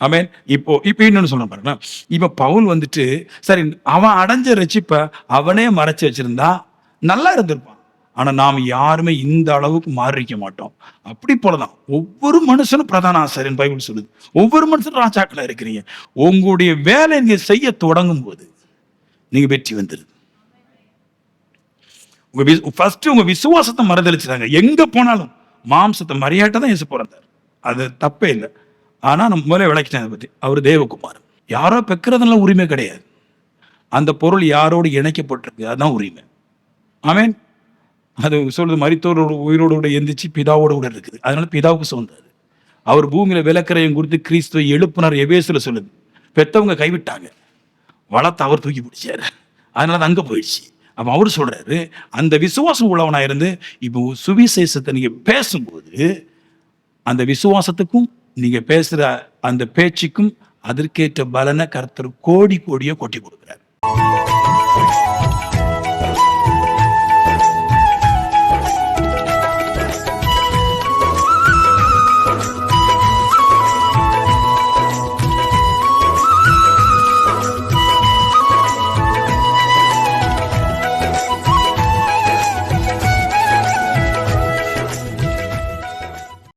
ஆமென். இப்போ இன்னொன்னு சொல்ல பாருங்க. இப்ப பவுல் வந்துட்டு சரி, அவன் அடைஞ்ச ரட்சிப்ப அவனே மறைச்சு வச்சிருந்தா நல்லா இருந்திருப்பான். ஆனா நாம் யாருமே இந்த அளவுக்கு மாறிக்க மாட்டோம். அப்படி போலதான் ஒவ்வொரு மனுஷனும் பிரதான ஆசாரியன் பைபிள் சொல்லுது. ஒவ்வொரு மனுஷனும் ராஜாக்களா இருக்கிறீங்க. உங்களுடைய வேலை நீங்க செய்ய தொடங்கும் போது நீங்க வெற்றி வந்துருது. உங்க விசுவாசத்தை மறுதளிச்சுட்டாங்க. எங்க போனாலும் மாம்சத்தை மரியாதை தான் இயேசு பிறந்தார். அது தப்பே இல்லை. ஆனா நம்ம முதல்ல விளக்கிட்டேன் அதை பத்தி. அவர் தேவகுமார். யாரோ பெக்கிறதுனால உரிமை கிடையாது. அந்த பொருள் யாரோடு இணைக்கப்பட்டிருக்கு, அதுதான் உரிமை. ஆமென். அது சொல்றது மரித்தோரோட உயிரோடு எந்திரிச்சு பிதாவோட கூட இருக்குது. அதனால பிதாவுக்கு சொந்தது. அவர் பூமியில விலக்கரையும் கொடுத்து கிறிஸ்துவை எழுப்புனர். எபேசுல சொல்லுது, பெத்தவங்க கைவிட்டாங்க, வளத்தை அவர் தூக்கி பிடிச்சாரு. அதனால அங்க போயிடுச்சு. அப்ப அவரு சொல்றாரு, அந்த விசுவாசம் உள்ளவனா இருந்து இப்போ சுவிசேஷத்தை நீங்க பேசும்போது அந்த விசுவாசத்துக்கும் நீங்க பேசுற அந்த பேச்சுக்கும் அதற்கேற்ற பலனை கர்த்தர் கோடி கோடியா கொட்டி கொடுக்கிறார்.